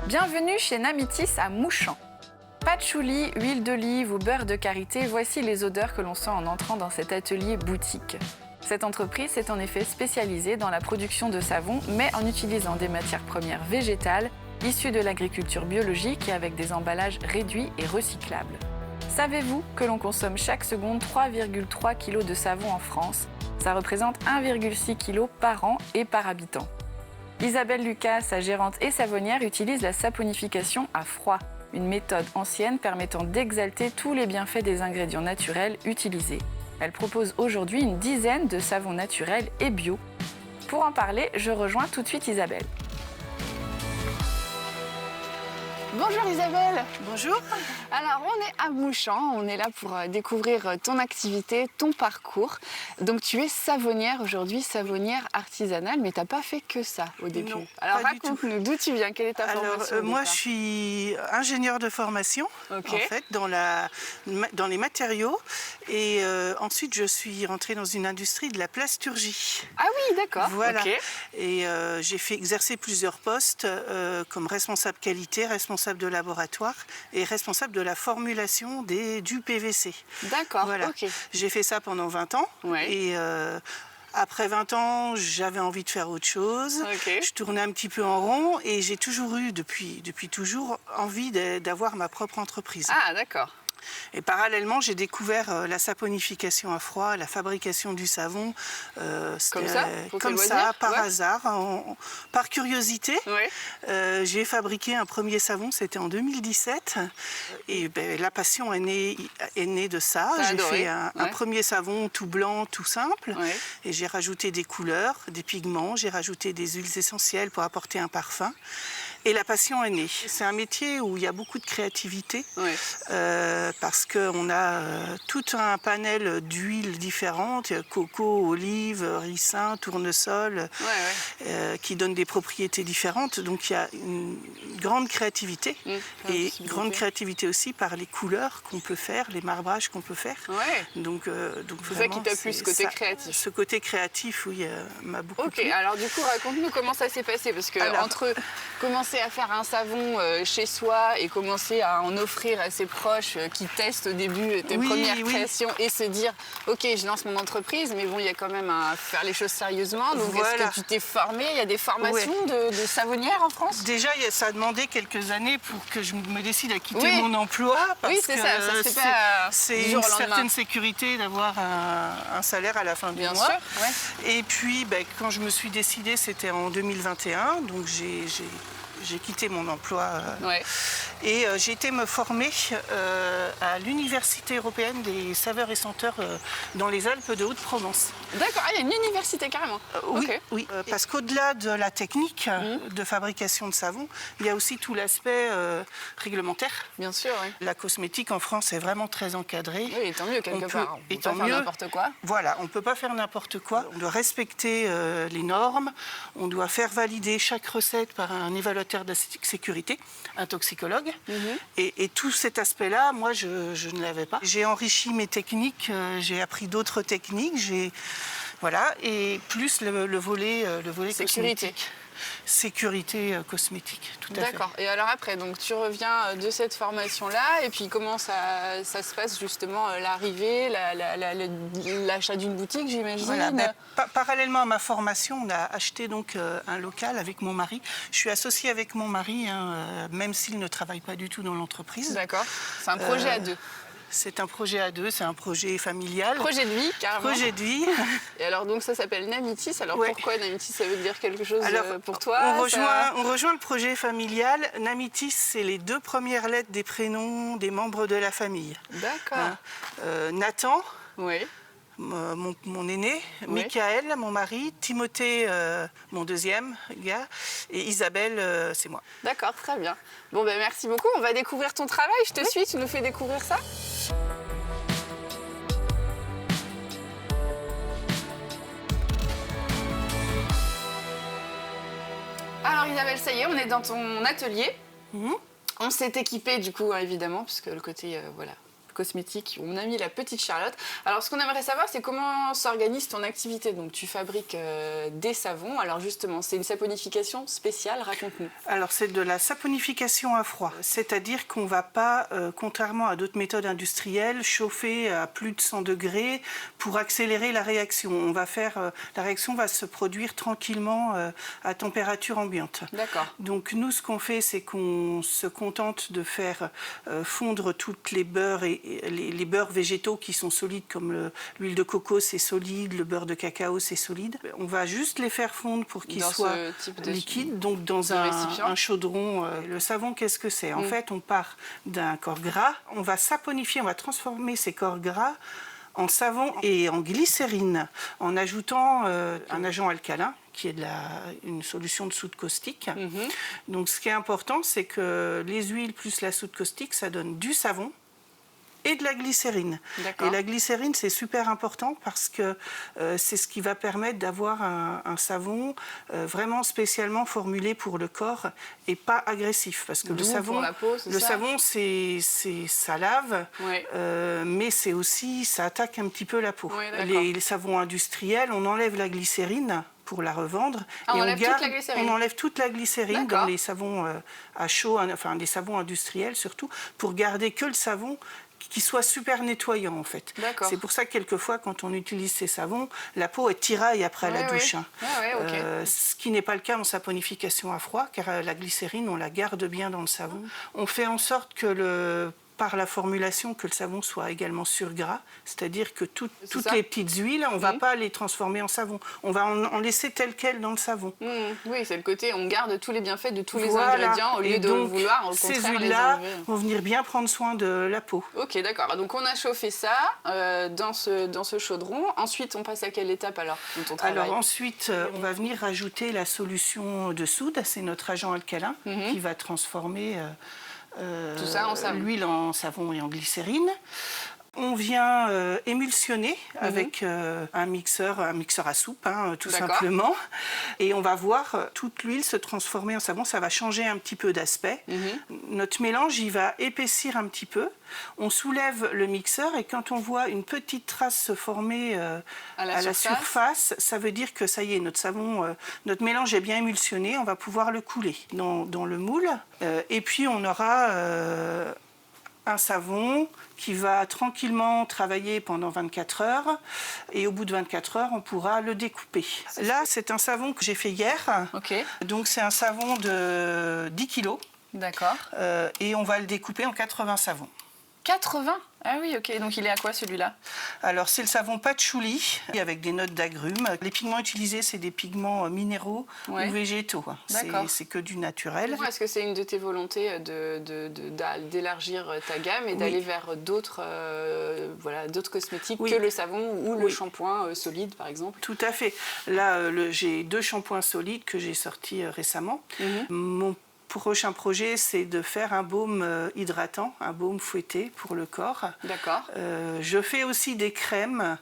Bienvenue chez Namitis à Mouchamp. Patchouli, huile d'olive ou beurre de karité, voici les odeurs que l'on sent en entrant dans cet atelier boutique. Cette entreprise est en effet spécialisée dans la production de savon, mais en utilisant des matières premières végétales, issues de l'agriculture biologique et avec des emballages réduits et recyclables. Savez-vous que l'on consomme chaque seconde 3,3 kg de savon en France? Ça représente 1,6 kg par an et par habitant. Isabelle Lucas, sa gérante et savonnière, utilise la saponification à froid, une méthode ancienne permettant d'exalter tous les bienfaits des ingrédients naturels utilisés. Elle propose aujourd'hui une dizaine de savons naturels et bio. Pour en parler, je rejoins tout de suite Isabelle. Bonjour Isabelle. Bonjour. Alors on est à Mouchamp, on est là pour découvrir ton activité, ton parcours. Donc tu es savonnière aujourd'hui, savonnière artisanale, mais tu n'as pas fait que ça au début. Non, alors pas du tout. raconte-nous, d'où tu viens, quelle est ta formation au moi départ? je suis ingénieure de formation Ok. en fait dans les matériaux et ensuite je suis rentrée dans une industrie de la plasturgie. Ah oui, d'accord. Voilà. Ok. Et j'ai fait exercer plusieurs postes comme responsable qualité, responsable de laboratoire et responsable de la formulation du PVC. D'accord, Voilà. ok. J'ai fait ça pendant 20 ans. Ouais. Et après 20 ans, j'avais envie de faire autre chose. Ok. Je tournais un petit peu en rond et j'ai toujours eu, depuis toujours, envie d'avoir ma propre entreprise. Ah d'accord. Et parallèlement, j'ai découvert la saponification à froid, la fabrication du savon. Comme ça, pour tes comme ça, loisirs, par ouais. hasard, par curiosité. Ouais. J'ai fabriqué un premier savon, c'était en 2017. Et la passion est née de ça. T'as J'ai adoré, fait un ouais. premier savon tout blanc, tout simple. Ouais. Et j'ai rajouté des couleurs, des pigments, j'ai rajouté des huiles essentielles pour apporter un parfum. Et la passion est née. C'est un métier où il y a beaucoup de créativité. Ouais. Parce qu'on a tout un panel d'huiles différentes, coco, olive, ricin, tournesol, qui donnent des propriétés différentes. Donc il y a une grande créativité et grande créativité aussi par les couleurs qu'on peut faire, les marbrages qu'on peut faire. Ouais. Donc C'est ça qui t'a plu, ce côté créatif. Ce côté créatif, oui, m'a beaucoup Ok, plu. alors du coup, raconte-nous comment ça s'est passé, parce que Alors, entre commencer à faire un savon chez soi et commencer à en offrir à ses proches qui testent au début tes premières créations et se dire, ok, je lance mon entreprise, mais bon, il y a quand même à faire les choses sérieusement. Donc est-ce que tu t'es formée? Il y a des formations de savonnières en France? Déjà, ça a demandé quelques années pour que je me décide à quitter mon emploi. Parce oui, c'est que ça se fait pas c'est du une jour au lendemain. certaine sécurité d'avoir un salaire à la fin du Bien mois. sûr, ouais. Et puis, quand je me suis décidée, c'était en 2021, donc j'ai quitté mon emploi et j'ai été me former à l'Université européenne des saveurs et senteurs dans les Alpes de Haute-Provence. D'accord, il y a une université carrément. Oui, parce qu'au-delà de la technique de fabrication de savon, il y a aussi tout l'aspect réglementaire. Bien sûr, oui. La cosmétique en France est vraiment très encadrée. Oui, et tant mieux quelque part. On peut pas faire n'importe quoi. Voilà, on ne peut pas faire n'importe quoi. On doit respecter les normes. On doit faire valider chaque recette par un évaluateur de sécurité, un toxicologue. Et tout cet aspect-là, moi, je ne l'avais pas. J'ai enrichi mes techniques, j'ai appris d'autres techniques. Voilà, et plus le volet Sécurité. cosmétique. Sécurité cosmétique, tout à fait. D'accord. Et alors après, donc tu reviens de cette formation-là, et puis comment ça se passe justement l'arrivée, l'achat d'une boutique, j'imagine. Voilà, parallèlement à ma formation, on a acheté donc un local avec mon mari. Je suis associée avec mon mari, même s'il ne travaille pas du tout dans l'entreprise. D'accord. C'est un projet à deux. C'est un projet à deux, c'est un projet familial. Projet de vie, carrément. Projet de vie. Et alors donc ça s'appelle Namitis. Alors pourquoi Namitis? Ça veut dire quelque chose pour toi? On rejoint le projet familial. Namitis, c'est les 2 premières lettres des prénoms des membres de la famille. D'accord. Nathan. Oui. Mon aîné, Michael, mon mari, Timothée, mon deuxième gars, et Isabelle, c'est moi. D'accord, très bien. Bon, merci beaucoup. On va découvrir ton travail. Je te suis, tu nous fais découvrir ça? Alors Isabelle, ça y est, on est dans ton atelier. On s'est équipé du coup, évidemment, puisque le côté cosmétique. On a mis la petite Charlotte. Alors, ce qu'on aimerait savoir, c'est comment s'organise ton activité. Donc, tu fabriques des savons. Alors, justement, c'est une saponification spéciale. Raconte-nous. Alors, c'est de la saponification à froid. C'est-à-dire qu'on ne va pas, contrairement à d'autres méthodes industrielles, chauffer à plus de 100 degrés pour accélérer la réaction. La réaction va se produire tranquillement à température ambiante. D'accord. Donc, nous, ce qu'on fait, c'est qu'on se contente de faire fondre toutes les beurres et les beurres végétaux qui sont solides, comme l'huile de coco, c'est solide, le beurre de cacao, c'est solide. On va juste les faire fondre pour qu'ils soient liquides, donc dans un chaudron. Le savon, qu'est-ce que c'est? En fait, on part d'un corps gras, on va saponifier, on va transformer ces corps gras en savon et en glycérine, en ajoutant un agent alcalin, qui est une solution de soude caustique. Donc, ce qui est important, c'est que les huiles plus la soude caustique, ça donne du savon et de la glycérine. Et la glycérine, c'est super important parce que c'est ce qui va permettre d'avoir un savon vraiment spécialement formulé pour le corps et pas agressif. Parce que le savon, ça lave, mais c'est aussi, ça attaque un petit peu la peau. Les savons industriels, on enlève la glycérine pour la revendre. On enlève toute la glycérine dans les savons à chaud, enfin les savons industriels surtout, pour garder que le savon qui soit super nettoyant en fait. C'est pour ça que quelquefois quand on utilise ces savons, la peau est tiraille après la douche. Ce qui n'est pas le cas en saponification à froid, car la glycérine, on la garde bien dans le savon. On fait en sorte que par la formulation, que le savon soit également sur gras, c'est-à-dire que toutes les petites huiles, on ne va pas les transformer en savon, on va en laisser tel quel dans le savon. Oui, c'est le côté, on garde tous les bienfaits de tous les ingrédients au lieu de vouloir, au contraire, ces huiles-là vont venir bien prendre soin de la peau. Ok, d'accord. Donc on a chauffé ça dans ce chaudron. Ensuite, on passe à quelle étape alors dans ton travail? Alors ensuite, on va venir rajouter la solution de soude, c'est notre agent alcalin qui va transformer tout ça en savon. L'huile en savon et en glycérine. On vient émulsionner avec un mixeur à soupe, tout simplement. Et on va voir toute l'huile se transformer en savon. Ça va changer un petit peu d'aspect. Notre mélange, il va épaissir un petit peu. On soulève le mixeur et quand on voit une petite trace se former à la surface, ça veut dire que ça y est, notre mélange est bien émulsionné. On va pouvoir le couler dans le moule. Et puis on aura un savon qui va tranquillement travailler pendant 24 heures et au bout de 24 heures, on pourra le découper. Là, c'est un savon que j'ai fait hier. Donc, c'est un savon de 10 kilos. D'accord. Et on va le découper en 80 savons. 80? Ah oui, ok. Donc il est à quoi celui-là? Alors c'est le savon patchouli avec des notes d'agrumes. Les pigments utilisés, c'est des pigments minéraux ou végétaux. C'est que du naturel. Est-ce que c'est une de tes volontés d'élargir ta gamme et d'aller vers d'autres cosmétiques que le savon ou le shampoing solide par exemple? Tout à fait. Là, j'ai 2 shampoings solides que j'ai sortis récemment. Mon prochain projet, c'est de faire un baume hydratant, un baume fouetté pour le corps. D'accord. Je fais aussi des crèmes.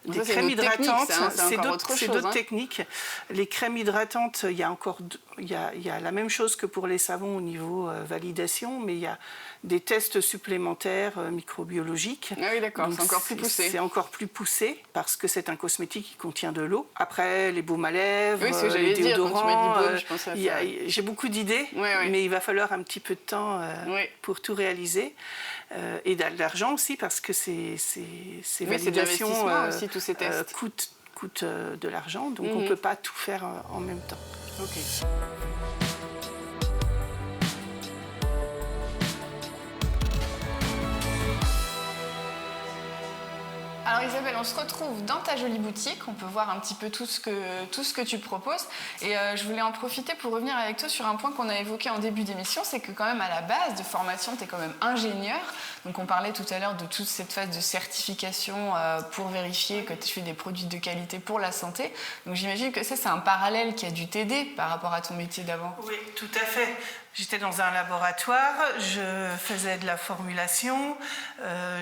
Des crèmes hydratantes, c'est d'autres techniques. Les crèmes hydratantes, il y a la même chose que pour les savons au niveau validation, mais il y a des tests supplémentaires microbiologiques. Ah oui, d'accord, c'est encore plus poussé. C'est encore plus poussé parce que c'est un cosmétique qui contient de l'eau. Après, les baumes à lèvres, les déodorants, j'ai beaucoup d'idées, mais il va falloir un petit peu de temps pour tout réaliser. Et de l'argent aussi, parce que ces validations aussi, tous ces tests. coûtent de l'argent, donc on ne peut pas tout faire en même temps. Alors Isabelle, on se retrouve dans ta jolie boutique, on peut voir un petit peu tout ce que tu proposes et je voulais en profiter pour revenir avec toi sur un point qu'on a évoqué en début d'émission, c'est que quand même à la base de formation, tu es quand même ingénieur, donc on parlait tout à l'heure de toute cette phase de certification pour vérifier que tu fais des produits de qualité pour la santé, donc j'imagine que c'est un parallèle qui a dû t'aider par rapport à ton métier d'avant. Oui, tout à fait. J'étais dans un laboratoire, je faisais de la formulation,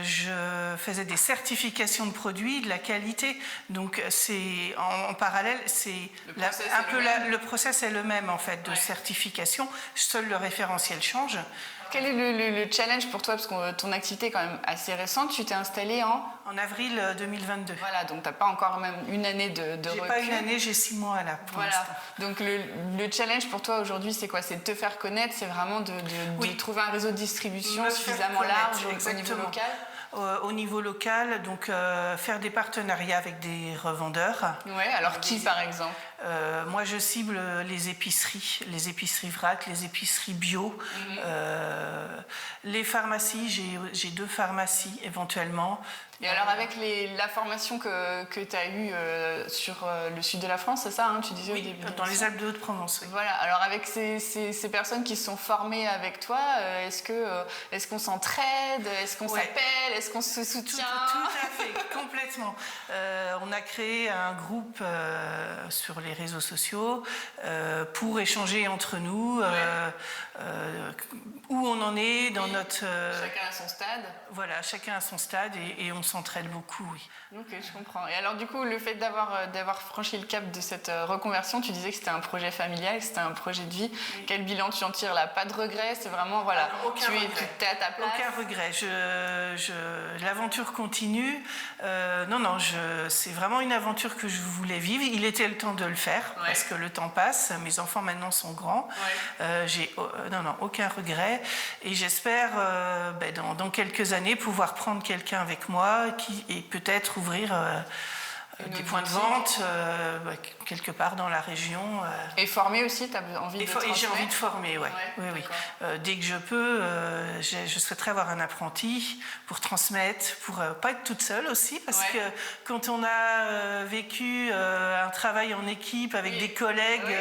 je faisais des certifications de produits, de la qualité. Donc c'est en parallèle, le process est le même en fait de certification. Seul le référentiel change. quel est le challenge pour toi? Parce que ton activité est quand même assez récente. Tu t'es installée en avril 2022. Voilà, donc tu n'as pas encore même une année de recul. J'ai pas une année, j'ai 6 mois là pour l'instant. Donc le challenge pour toi aujourd'hui, c'est quoi? C'est de te faire connaître, c'est vraiment de trouver un réseau de distribution suffisamment large au niveau local? Au niveau local, donc faire des partenariats avec des revendeurs. Ouais, alors qui par exemple? Moi, je cible les épiceries vrac, les épiceries bio, les pharmacies. J'ai 2 pharmacies éventuellement. Et alors avec la formation que tu as eue sur le sud de la France, c'est ça, hein, tu disais au début? Dans les Alpes de Haute-Provence, oui. Voilà, alors avec ces personnes qui se sont formées avec toi, est-ce qu'on s'entraide? Est-ce qu'on s'appelle? Est-ce qu'on se soutient? Tout à fait, complètement. On a créé un groupe sur les réseaux sociaux pour échanger entre nous, où on en est dans notre... Chacun à son stade. Voilà, chacun à son stade et on s'entraide beaucoup, oui. Ok, je comprends. Et alors du coup, le fait d'avoir franchi le cap de cette reconversion, tu disais que c'était un projet familial, que c'était un projet de vie. Oui. Quel bilan tu en tires là? Pas de regret, c'est vraiment, voilà, tu es à ta place? Aucun regret. L'aventure continue. C'est vraiment une aventure que je voulais vivre. Il était le temps de le faire, parce que le temps passe. Mes enfants maintenant sont grands. J'ai aucun regret. Et j'espère, dans quelques années, pouvoir prendre quelqu'un avec moi et peut-être ouvrir des points de vente quelque part dans la région. Et former aussi, tu as envie de transmettre? J'ai envie de former, oui. Dès que je peux, je souhaiterais avoir un apprenti pour transmettre, pour pas être toute seule aussi, parce que quand on a vécu un travail en équipe avec des collègues,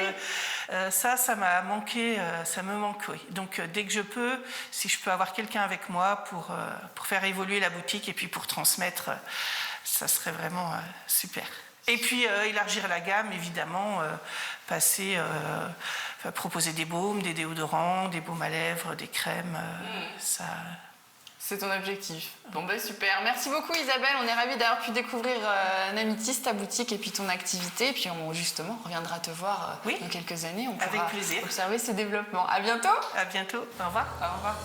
ça m'a manqué, ça me manque, oui. Donc dès que je peux, si je peux avoir quelqu'un avec moi pour faire évoluer la boutique et puis pour transmettre, ça serait vraiment super. Et puis élargir la gamme, évidemment, proposer des baumes, des déodorants, des baumes à lèvres, des crèmes, ça... C'est ton objectif. Bon, super. Merci beaucoup Isabelle, on est ravis d'avoir pu découvrir Namitis, ta boutique et puis ton activité. Et puis on reviendra te voir dans quelques années. On pourra observer ses développements. À bientôt. À bientôt. Au revoir. Au revoir.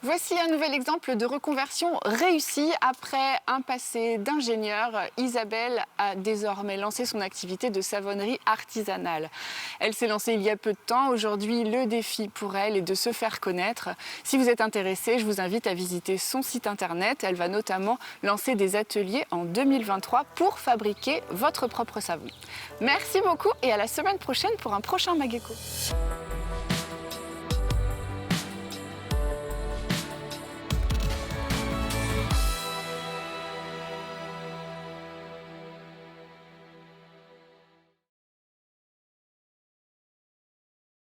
Voici un nouvel exemple de reconversion réussie. Après un passé d'ingénieur, Isabelle a désormais lancé son activité de savonnerie artisanale. Elle s'est lancée il y a peu de temps. Aujourd'hui, le défi pour elle est de se faire connaître. Si vous êtes intéressé, je vous invite à visiter son site internet. Elle va notamment lancer des ateliers en 2023 pour fabriquer votre propre savon. Merci beaucoup et à la semaine prochaine pour un prochain Mageco.